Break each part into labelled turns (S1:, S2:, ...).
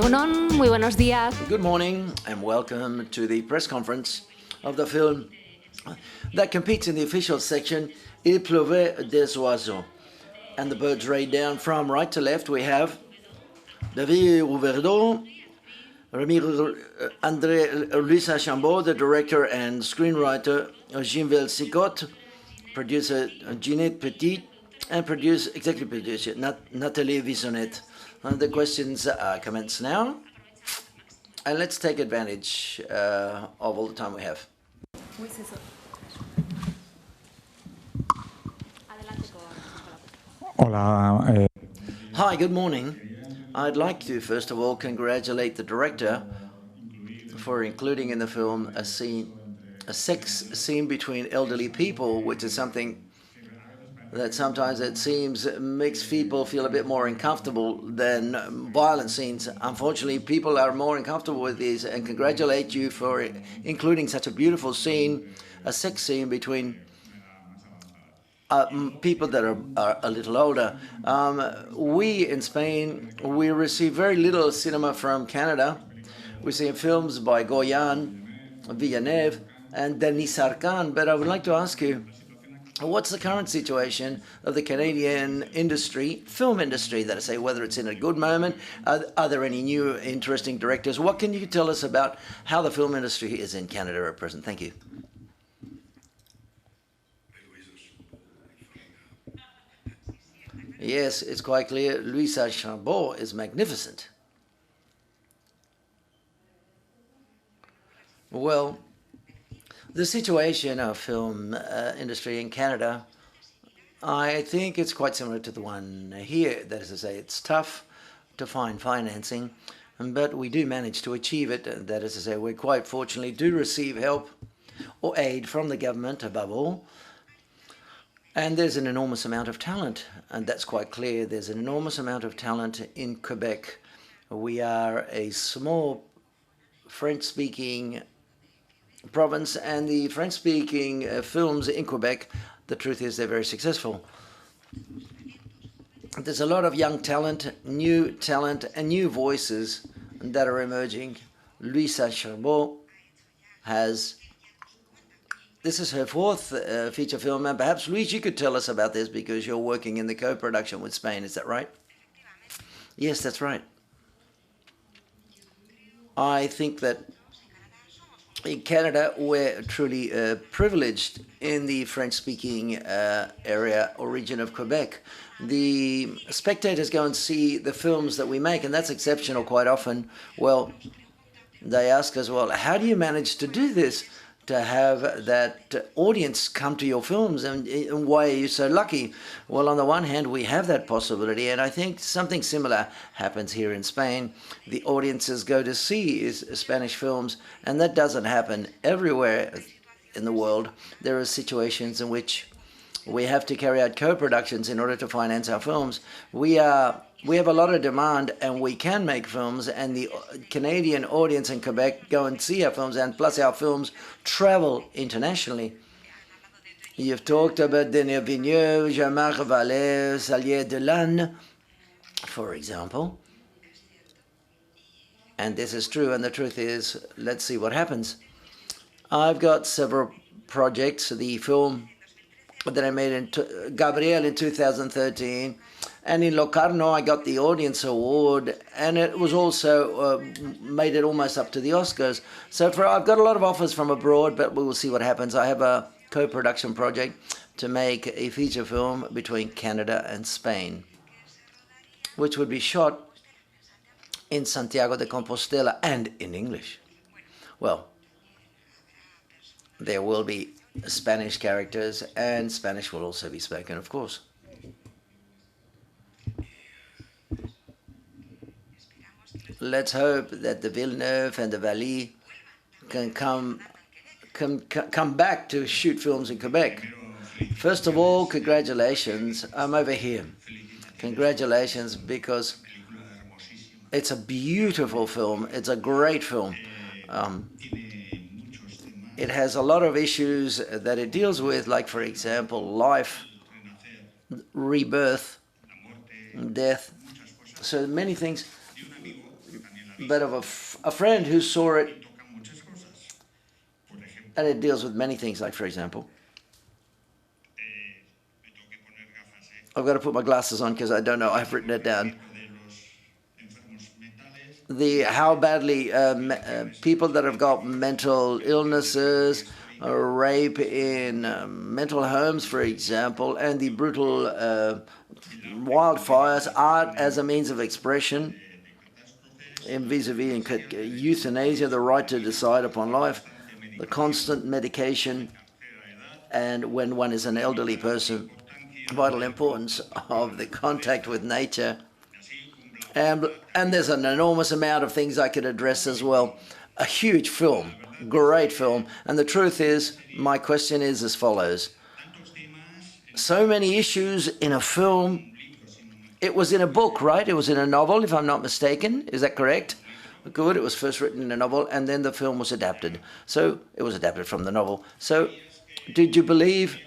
S1: Egunon, muy buenos días.
S2: Good morning and welcome to the press conference of the film that competes in the official section Il Pleuvait des Oiseaux. And the birds rain down from right to left. We have David Rueda, André Luis Archambault, the director and screenwriter, Ginvel Sicot, producer Ginette Petit, and executive producer Nathalie Visonnet. The questions commence now. And let's take advantage of all the time we have.
S3: Hola.
S2: Hi, good morning. I'd like to, first of all, congratulate the director for including in the film a sex scene between elderly people, which is something that sometimes it seems makes people feel a bit more uncomfortable than violent scenes. Unfortunately, people are more uncomfortable with these, and congratulate you for including such a beautiful scene, a sex scene between people that are a little older. We in Spain, we receive very little cinema from Canada. We see films by Goyan, Villeneuve, and Denis Arcand, but I would like to ask you, what's the current situation of the Canadian industry, film industry, that I say, whether it's in a good moment? Are there any new interesting directors? What can you tell us about how the film industry is in Canada at present? Thank you. Yes, it's quite clear. Luis Archambault is magnificent. Well, the situation of film industry in Canada, I think it's quite similar to the one here. That is to say, it's tough to find financing, but we do manage to achieve it. That is to say, we quite fortunately do receive help or aid from the government above all. And there's an enormous amount of talent, and that's quite clear. There's an enormous amount of talent in Quebec. We are a small French-speaking province, and the French-speaking films in Quebec, the truth is they're very successful. There's a lot of young talent, and new voices that are emerging. Luis Archambault this is her fourth feature film, and perhaps, Luis, you could tell us about this because you're working in the co-production with Spain, is that right? Yes, that's right. I think that in Canada, we're truly privileged in the French-speaking area or region of Quebec. The spectators go and see the films that we make, and that's exceptional quite often. Well, they ask us, well, how do you manage to do this, to have that audience come to your films, and why are you so lucky? Well, on the one hand, we have that possibility, and I think something similar happens here in Spain. The audiences go to see Spanish films, and that doesn't happen everywhere in the world. There are situations in which we have to carry out co-productions in order to finance our films. We have a lot of demand, and we can make films, and the Canadian audience in Quebec go and see our films, and plus our films travel internationally. You've talked about Denis Villeneuve, Jean-Marc Vallée, Salier Delanne, for example. And this is true, and the truth is, let's see what happens. I've got several projects. The film that I made in Gabriel in 2013, and in Locarno I got the Audience Award, and it was also made it almost up to the Oscars. So I've got a lot of offers from abroad, but we will see what happens. I have a co-production project to make a feature film between Canada and Spain, which would be shot in Santiago de Compostela and in English. Well, there will be Spanish characters, and Spanish will also be spoken, of course. Let's hope that the Villeneuve and the Vallée can come back to shoot films in Quebec. First of all, congratulations. I'm over here. Congratulations, because it's a beautiful film. It's a great film. It has a lot of issues that it deals with, like, for example, life, rebirth, death. So many things. but of a friend who saw it, and it deals with many things, like, for example, I've got to put my glasses on because I don't know, I've written it down. How badly people that have got mental illnesses, rape in mental homes, for example, and the brutal wildfires, art as a means of expression, and vis-a-vis euthanasia, the right to decide upon life, the constant medication, and when one is an elderly person, vital importance of the contact with nature. And there's an enormous amount of things I could address as well. A huge film, great film. And the truth is, my question is as follows. So many issues in a film. It was in a book, right? It was in a novel, if I'm not mistaken. Is that correct? Good. It was first written in a novel, and then the film was adapted. So it was adapted from the novel. So did you believe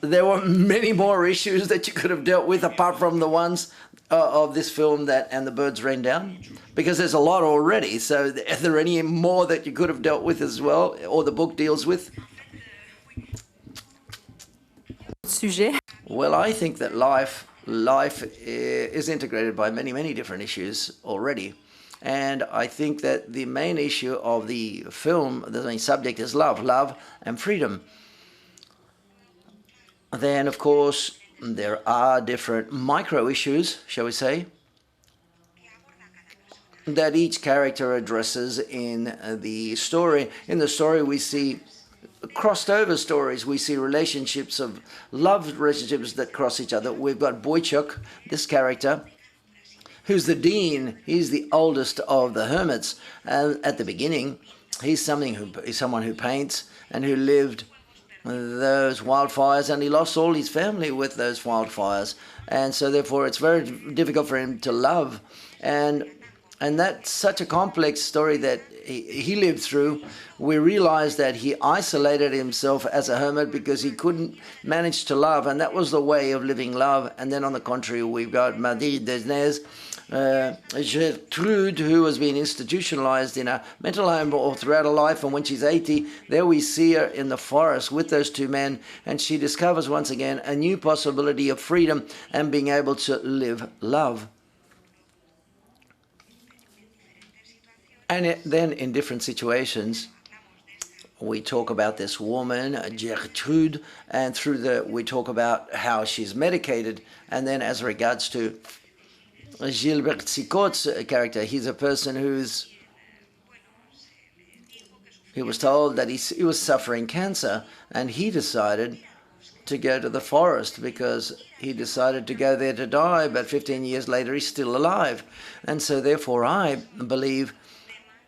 S2: there were many more issues that you could have dealt with apart from the ones of this film and the birds rain down? Because there's a lot already. So are there any more that you could have dealt with as well, or the book deals with? Well, I think that life is integrated by many, many different issues already. And I think that the main issue of the film, the main subject, is love and freedom. Then, of course, there are different micro issues, shall we say, that each character addresses in the story. In the story, we see crossed over stories. We see relationships of love relationships that cross each other. We've got Boychuk, this character, who's the dean. He's the oldest of the hermits. At the beginning, he's someone who paints and who lived those wildfires, and he lost all his family with those wildfires, and so therefore it's very difficult for him to love, and that's such a complex story that he lived through. We realize that he isolated himself as a hermit because he couldn't manage to love, and that was the way of living love. And then on the contrary, we've got Marie Desnes, Gertrude, who has been institutionalized in a mental home all throughout her life, and when she's 80, there we see her in the forest with those two men, and she discovers once again a new possibility of freedom and being able to live love. And then in different situations, we talk about this woman, Gertrude, and we talk about how she's medicated. And then as regards to Gilbert Sicot's character, he's a person he was told that he was suffering cancer, and he decided to go to the forest because he decided to go there to die, but 15 years later he's still alive. And so therefore I believe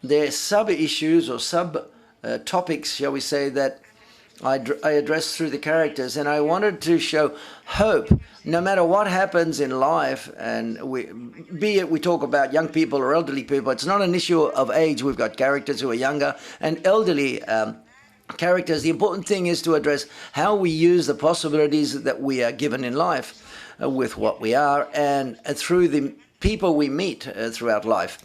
S2: there are sub-issues or sub-topics, shall we say, that I address through the characters, and I wanted to show hope no matter what happens in life. And be it we talk about young people or elderly people, it's not an issue of age. We've got characters who are younger and elderly characters. The important thing is to address how we use the possibilities that we are given in life with what we are, and through the people we meet throughout life.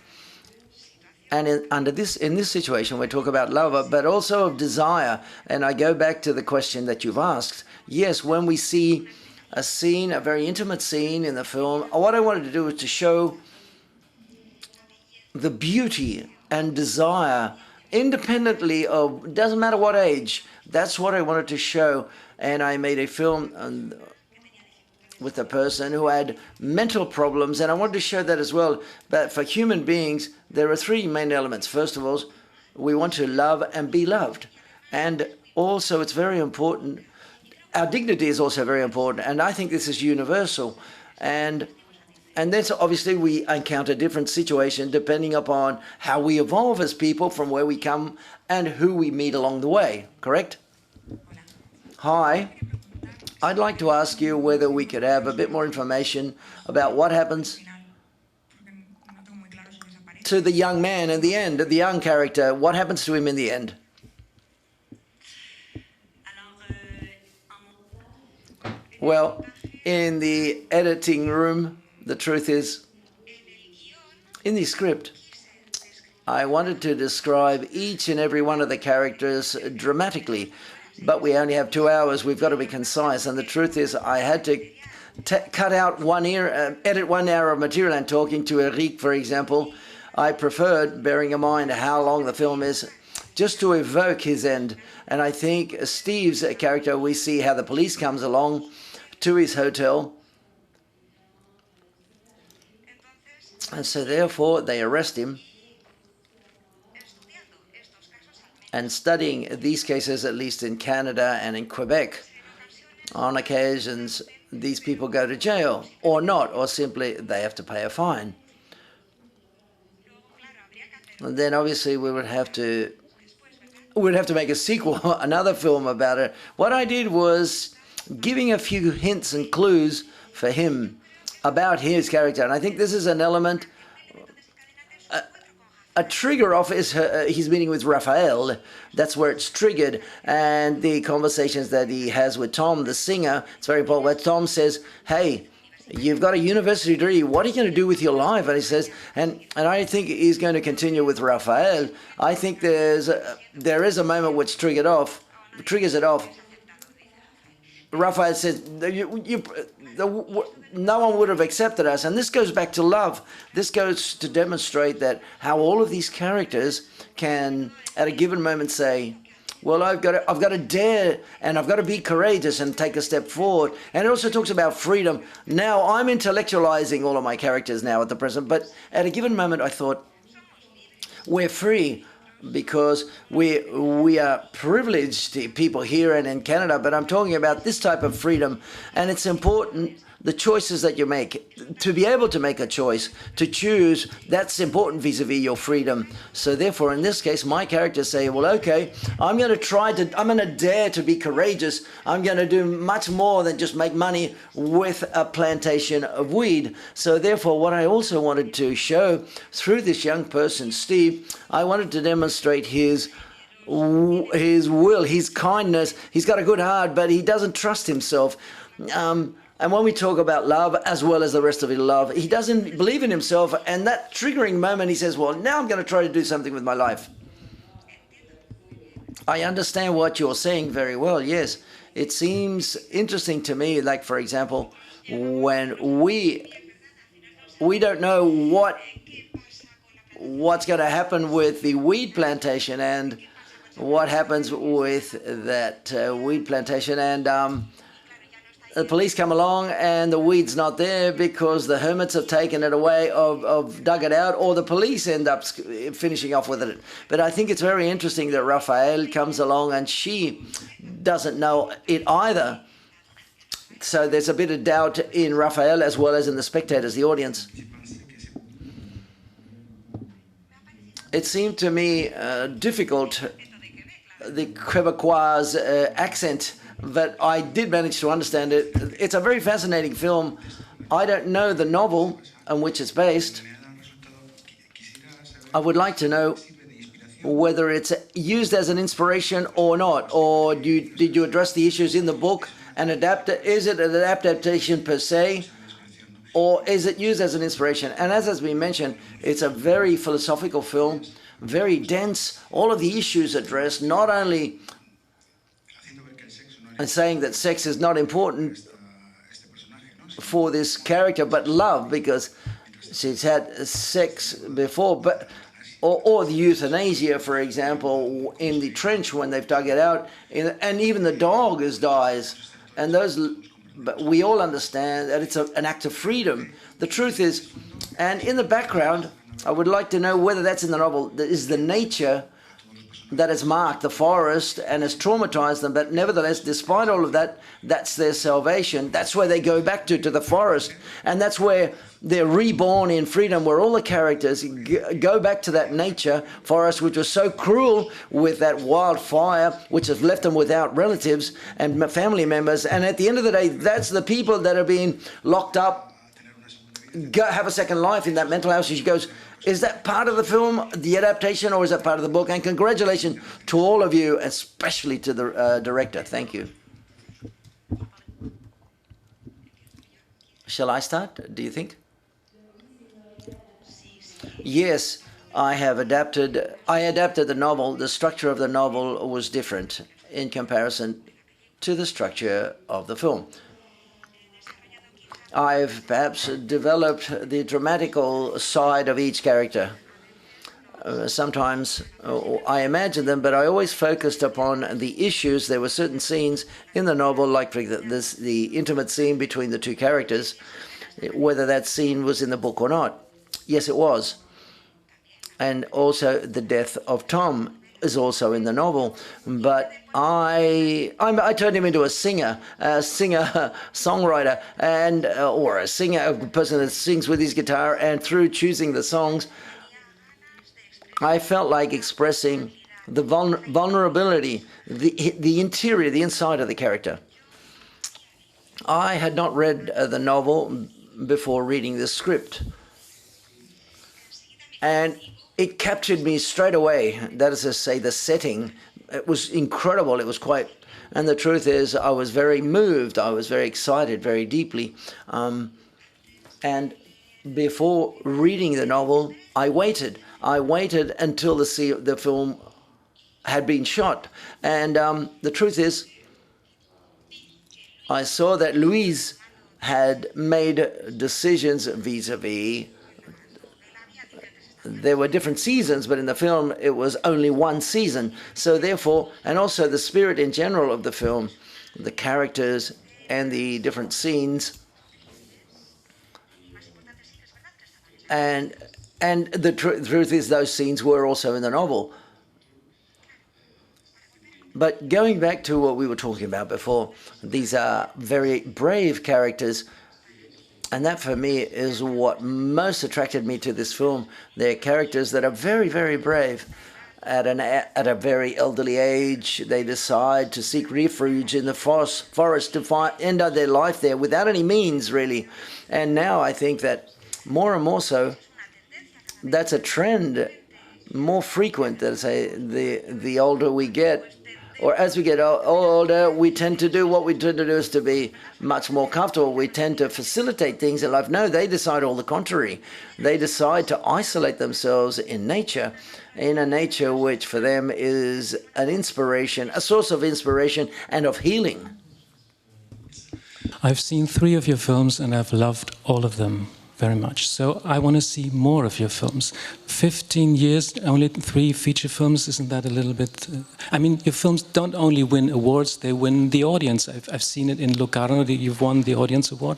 S2: And in this situation, we talk about love, but also of desire. And I go back to the question that you've asked. Yes, when we see a scene, a very intimate scene in the film, what I wanted to do is to show the beauty and desire independently of, doesn't matter what age. That's what I wanted to show. And I made a film with a person who had mental problems, and I wanted to show that as well. But for human beings, there are three main elements. First of all, we want to love and be loved. And also, it's very important, our dignity is also very important, and I think this is universal. And then so obviously we encounter different situations depending upon how we evolve as people from where we come and who we meet along the way, correct? Hi. I'd like to ask you whether we could have a bit more information about what happens to the young man in the end, the young character. What happens to him in the end? Well, in the editing room, the truth is, in the script, I wanted to describe each and every one of the characters dramatically, but we only have 2 hours. We've got to be concise. And the truth is, I had to cut out edit 1 hour of material. And talking to Eric, for example, I preferred, bearing in mind how long the film is, just to evoke his end. And I think Steve's character, we see how the police comes along to his hotel. And so therefore they arrest him. And studying these cases, at least in Canada and in Quebec, on occasions these people go to jail or not, or simply they have to pay a fine. And then obviously we would have to make a sequel, another film about it. What I did was giving a few hints and clues for him about his character. And I think this is an element, a trigger off is his meeting with Raphael. That's where it's triggered. And the conversations that he has with Tom, the singer, it's very important, where Tom says, hey, you've got a university degree. What are you going to do with your life? And he says, and I think he's going to continue with Raphael. I think there is a moment which triggers it off. Raphael says, no one would have accepted us. And this goes back to love. This goes to demonstrate that how all of these characters can, at a given moment, say, well, I've got to dare, and I've got to be courageous and take a step forward. And it also talks about freedom. Now, I'm intellectualizing all of my characters now at the present, but at a given moment, I thought, we're free because we are privileged people here and in Canada, but I'm talking about this type of freedom, and it's important, the choices that you make, to be able to make a choice, to choose, that's important vis-a-vis your freedom. So therefore, in this case, my characters say, well, okay, I'm going to dare to be courageous. I'm going to do much more than just make money with a plantation of weed. So therefore, what I also wanted to show through this young person, Steve, I wanted to demonstrate his will, his kindness. He's got a good heart, but he doesn't trust himself. And when we talk about love, as well as the rest of his love, he doesn't believe in himself. And that triggering moment, he says, well, now I'm going to try to do something with my life. I understand what you're saying very well, yes. It seems interesting to me, like, for example, when we don't know what's going to happen with the weed plantation and what happens with that weed plantation. And the police come along and the weed's not there because the hermits have taken it away, of dug it out, or the police end up finishing off with it. But I think it's very interesting that Raphael comes along and she doesn't know it either. So there's a bit of doubt in Raphael as well as in the spectators, the audience. It seemed to me difficult, the Quebecois accent, but I did manage to understand it. It's a very fascinating film. I don't know the novel on which it's based. I would like to know whether it's used as an inspiration or not, or did you address the issues in the book and adapt it? Is it an adaptation per se, or is it used as an inspiration? And as has been mentioned, it's a very philosophical film, very dense. All of the issues addressed, not only and saying that sex is not important for this character, but love, because she's had sex before, but or the euthanasia, for example, in the trench when they've dug it out, and even the dog dies, and those. But we all understand that it's an act of freedom. The truth is, and in the background, I would like to know whether that's in the novel, is the nature that has marked the forest and has traumatized them, but nevertheless, despite all of that, that's their salvation. That's where they go back to the forest, and that's where they're reborn in freedom, where all the characters go back to that nature forest, which was so cruel with that wildfire, which has left them without relatives and family members. And at the end of the day, that's the people that are being locked up, have a second life in that mental house. She goes, is that part of the film, the adaptation, or is that part of the book? And congratulations to all of you, especially to the director. Thank you. Shall I start, do you think? Yes, I adapted the novel. The structure of the novel was different in comparison to the structure of the film. I've perhaps developed the dramatical side of each character. Sometimes I imagine them, but I always focused upon the issues. There were certain scenes in the novel, like the intimate scene between the two characters, whether that scene was in the book or not. Yes, it was. And also the death of Tom is also in the novel. But I turned him into a songwriter, and or a singer, a person that sings with his guitar. And through choosing the songs, I felt like expressing the vulnerability, the interior, the inside of the character. I had not read the novel before reading the script, and it captured me straight away. That is to say, the setting, it was incredible. It was quite, and the truth is, I was very moved. I was very excited, very deeply. And before reading the novel, I waited until the film had been shot. And the truth is, I saw that Louise had made decisions vis-a-vis. There were different seasons, but in the film it was only one season. So therefore, and also the spirit in general of the film, the characters and the different scenes, and the truth is, those scenes were also in the novel. But going back to what we were talking about before, these are very brave characters. And that, for me, is what most attracted me to this film. They're characters that are very, very brave. At a very elderly age, they decide to seek refuge in the forest to end their life there without any means, really. And now I think that more and more so, that's a trend, more frequent. That say, the older we get, or as we get older, we tend to do what we tend to do is to be much more comfortable. We tend to facilitate things in life. No, they decide all the contrary. They decide to isolate themselves in nature, in a nature which for them is an inspiration, a source of inspiration and of healing.
S1: I've seen 3 of your films and I've loved all of them very much. So I want to see more of your films. 15 years, only 3 feature films, isn't that a little bit... I mean, your films don't only win awards, they win the audience. I've seen it in Locarno, you've won the audience award,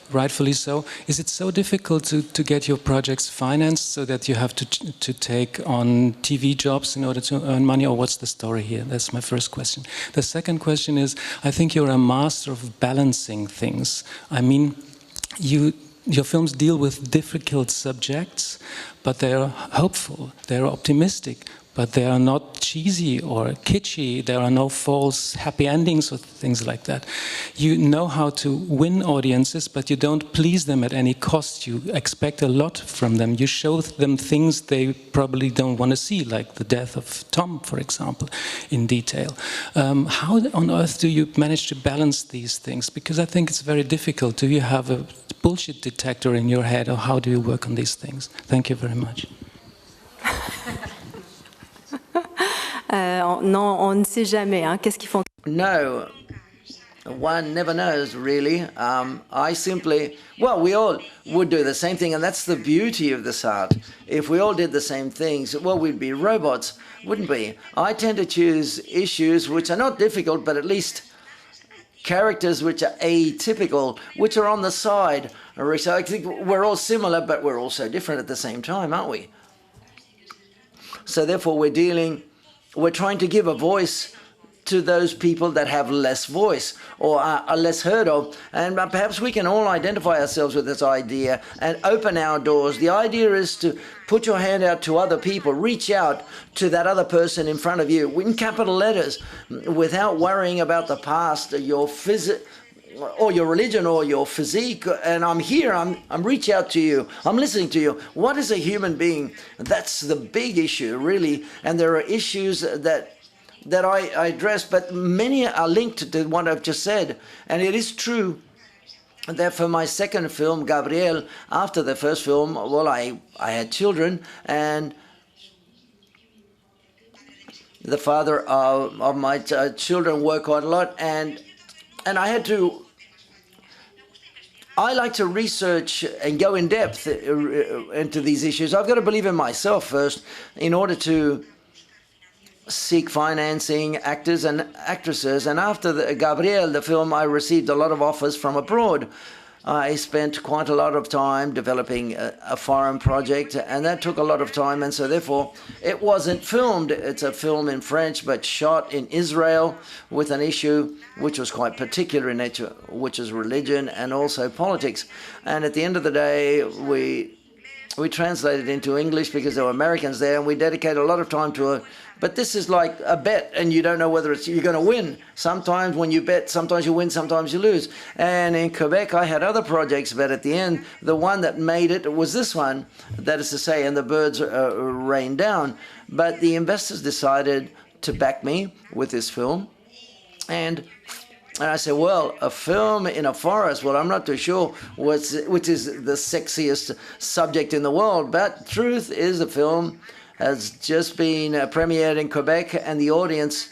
S1: rightfully so. Is it so difficult to get your projects financed so that you have to take on TV jobs in order to earn money, or what's the story here? That's my first question. The second question is, I think you're a master of balancing things. I mean, your films deal with difficult subjects, but they are hopeful, they are optimistic, but they are not cheesy or kitschy. There are no false happy endings or things like that. You know how to win audiences, but you don't please them at any cost. You expect a lot from them. You show them things they probably don't want to see, like the death of Tom, for example, in detail. How on earth do you manage to balance these things? Because I think it's very difficult. Do you have a bullshit detector in your head, or how do you work on these things? Thank you very much.
S3: Non, on ne sait jamais. Qu'est-ce qu'ils font?
S2: No, one never knows, really. I simply, well, we all would do the same thing, and that's the beauty of this art. If we all did the same things, well, we'd be robots, wouldn't we? I tend to choose issues which are not difficult, but at least characters which are atypical, which are on the side. So I think we're all similar, but we're also different at the same time, aren't we? So therefore, we're trying to give a voice to those people that have less voice or are less heard of. And perhaps we can all identify ourselves with this idea and open our doors. The idea is to put your hand out to other people, reach out to that other person in front of you in capital letters without worrying about the past, your or your religion or your physique. And I'm here, I'm reaching out to you, I'm listening to you. What is a human being? That's the big issue, really. And there are issues that I address, but many are linked to what I've just said. And it is true that for my second film, Gabriel, after the first film, well, I had children, and the father of my children, work quite a lot, and I like to research and go in depth into these issues. I've got to believe in myself first in order to seek financing, actors and actresses. And after Gabriel, the film, I received a lot of offers from abroad. I spent quite a lot of time developing a foreign project, and that took a lot of time, and so therefore it wasn't filmed. It's a film in French, but shot in Israel with an issue which was quite particular in nature, which is religion and also politics. And at the end of the day, we translated into English because there were Americans there, and we dedicated a lot of time to it. But this is like a bet, and you don't know whether you're going to win. Sometimes when you bet, sometimes you win, sometimes you lose. And in Quebec, I had other projects, but at the end, the one that made it was this one, that is to say, and the birds rained down. But the investors decided to back me with this film. And I said, well, a film in a forest, well, I'm not too sure which is the sexiest subject in the world, but truth is the film has just been premiered in Quebec, and the audience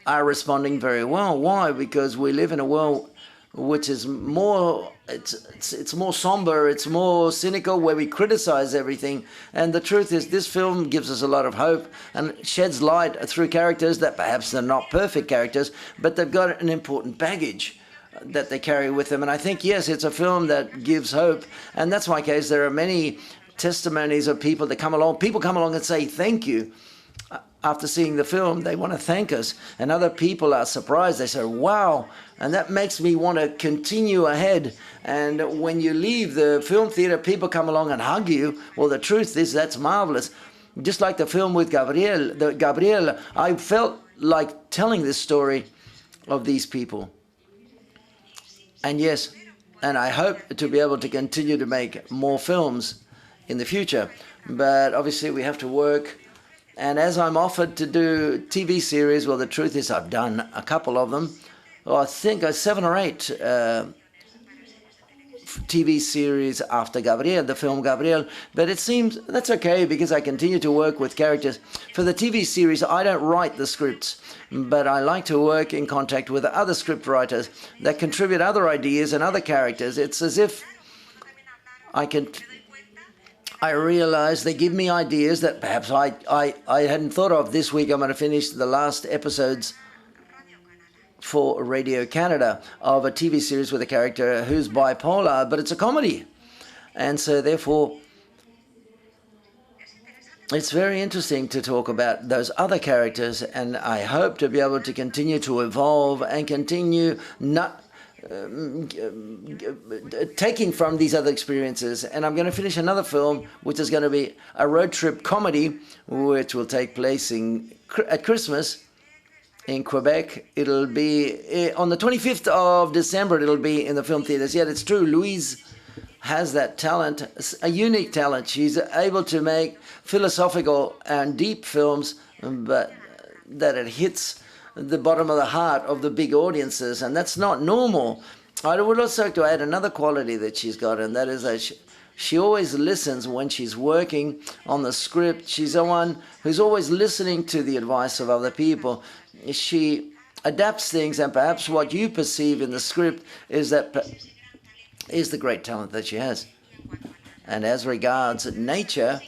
S2: are responding very well. Why? Because we live in a world which is more, it's more somber, it's more cynical, where we criticize everything. And the truth is, this film gives us a lot of hope and sheds light through characters that perhaps they're not perfect characters, but they've got an important baggage that they carry with them. And I think, yes, it's a film that gives hope. And that's my case. There are many testimonies of people that come along. People come along and say, thank you. After seeing the film, they want to thank us. And other people are surprised. They say, wow. And that makes me want to continue ahead. And when you leave the film theater, people come along and hug you. Well, the truth is, that's marvelous. Just like the film with Gabriel, I felt like telling this story of these people. And yes, and I hope to be able to continue to make more films in the future. But obviously we have to work. And as I'm offered to do TV series, well, the truth is I've done a couple of them. Well, I think 7 or 8 TV series after Gabriel, the film Gabriel. But it seems that's okay because I continue to work with characters. For the TV series, I don't write the scripts, but I like to work in contact with other script writers that contribute other ideas and other characters. It's as if I realize they give me ideas that perhaps I hadn't thought of. This week I'm going to finish the last episodes for Radio Canada of a TV series with a character who's bipolar, but it's a comedy. And so therefore, it's very interesting to talk about those other characters, and I hope to be able to continue to evolve and continue taking from these other experiences. And I'm going to finish another film, which is going to be a road trip comedy, which will take place at Christmas in Quebec. It'll be on the 25th of December. It'll be in the film theaters. Yet it's true, Louise has that talent, a unique talent. She's able to make philosophical and deep films, but that it hits the bottom of the heart of the big audiences, and that's not normal. I would also like to add another quality that she's got, and that is that she always listens when she's working on the script. She's the one who's always listening to the advice of other people. She adapts things, and perhaps what you perceive in the script is the great talent that she has. And as regards nature,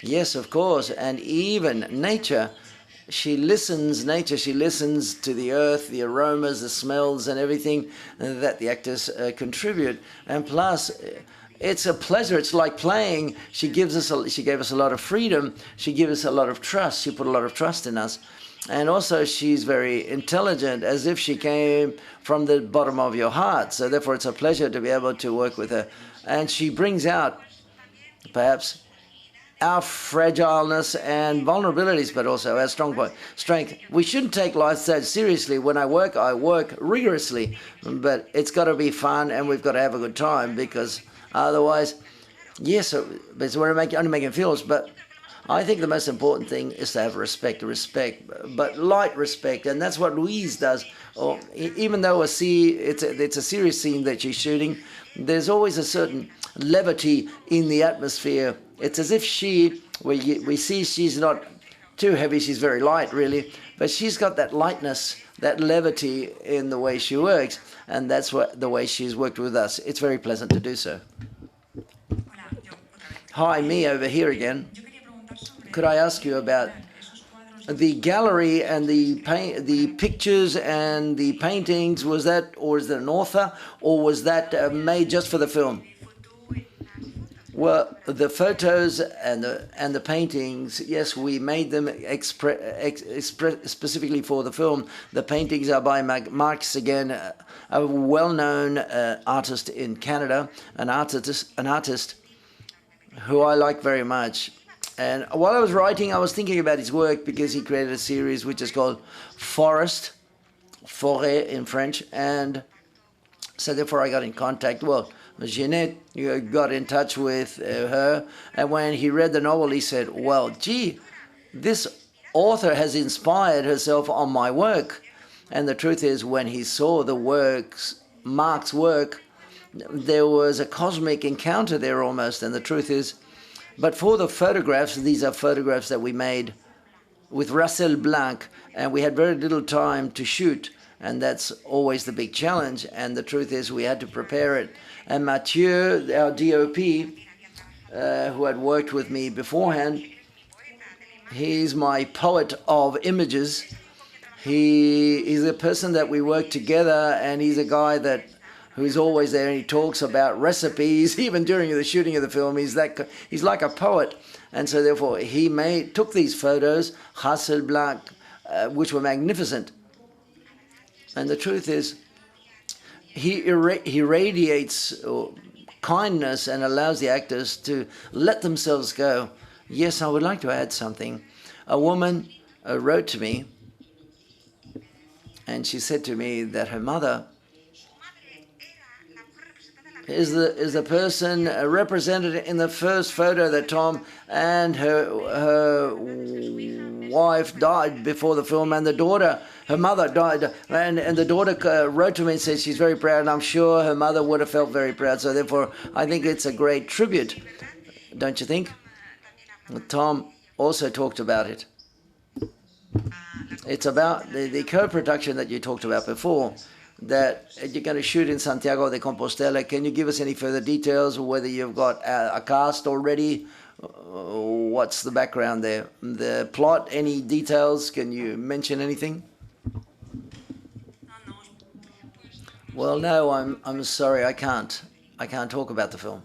S2: yes, of course, and even nature, she listens to the earth, the aromas, the smells, and everything that the actors contribute. And plus, it's a pleasure. It's like playing. She gave us a lot of freedom. She gave us a lot of trust. She put a lot of trust in us. And also, she's very intelligent, as if she came from the bottom of your heart. So therefore, it's a pleasure to be able to work with her. And she brings out, perhaps, our fragileness and vulnerabilities, but also our strength. We shouldn't take life so seriously. When I work rigorously, but it's got to be fun, and we've got to have a good time, because otherwise, yes, we're only making films, but I think the most important thing is to have respect, but light respect, and that's what Louise does. Or even though it's a serious scene that she's shooting, there's always a certain levity in the atmosphere. It's as if we see she's not too heavy. She's very light, really. But she's got that lightness, that levity in the way she works. And that's the way she's worked with us. It's very pleasant to do so. Hi, me over here again. Could I ask you about the gallery and the pictures and the paintings? Was that, or is that an author, or was that made just for the film? Well, the photos and the paintings, yes, we made them specifically for the film. The paintings are by Marx again, a well-known artist in Canada, an artist who I like very much. And while I was writing, I was thinking about his work because he created a series which is called Forêt in French. And so therefore I got in contact. Well, Jeanette got in touch with her. And when he read the novel, he said, well, gee, this author has inspired herself on my work. And the truth is, when he saw the works, Mark's work, there was a cosmic encounter there almost. And the truth is, but for the photographs, these are photographs that we made with Russell Blanc, and we had very little time to shoot, and that's always the big challenge. And the truth is, we had to prepare it. And Mathieu, our DOP, who had worked with me beforehand, he's my poet of images. He's a person that we work together, and he's a guy who's always there, and he talks about recipes. Even during the shooting of the film, he's like a poet. And so therefore he took these photos, Hasselblanc, which were magnificent. And the truth is, he radiates kindness and allows the actors to let themselves go. Yes, I would like to add something. A woman wrote to me, and she said to me that her mother is the person represented in the first photo that Tom and her wife died before the film, and the daughter, her mother died, and the daughter wrote to me and said she's very proud, and I'm sure her mother would have felt very proud. So therefore, I think it's a great tribute, don't you think? Tom also talked about it. It's about the co-production that you talked about before, that you're going to shoot in Santiago de Compostela. Can you give us any further details, whether you've got a cast already? What's the background there? The plot, any details? Can you mention anything? Well, no, I'm sorry, I can't talk about the film.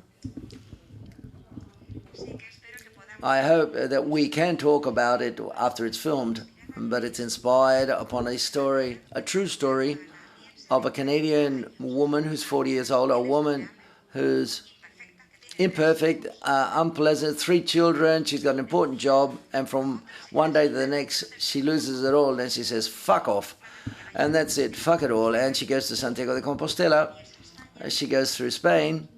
S2: I hope that we can talk about it after it's filmed, but it's inspired upon a story, a true story, of a Canadian woman who's 40 years old, a woman who's imperfect, unpleasant, 3 children, she's got an important job, and from one day to the next, she loses it all, and she says, fuck off. And that's it, fuck it all. And she goes to Santiago de Compostela, she goes through Spain,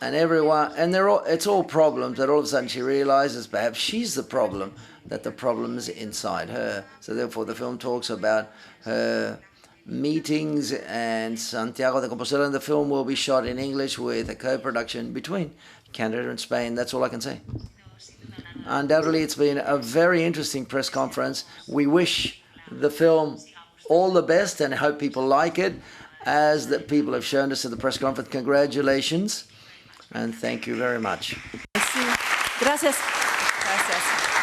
S2: and everyone, and it's all problems, that all of a sudden she realizes perhaps she's the problem, that the problem is inside her. So therefore the film talks about her meetings and Santiago de Compostela, and the film will be shot in English with a co-production between Canada and Spain. That's all I can say. Undoubtedly, it's been a very interesting press conference. We wish the film all the best and hope people like it, as the people have shown us at the press conference. Congratulations, and thank you very much.
S3: Merci. Gracias. Gracias.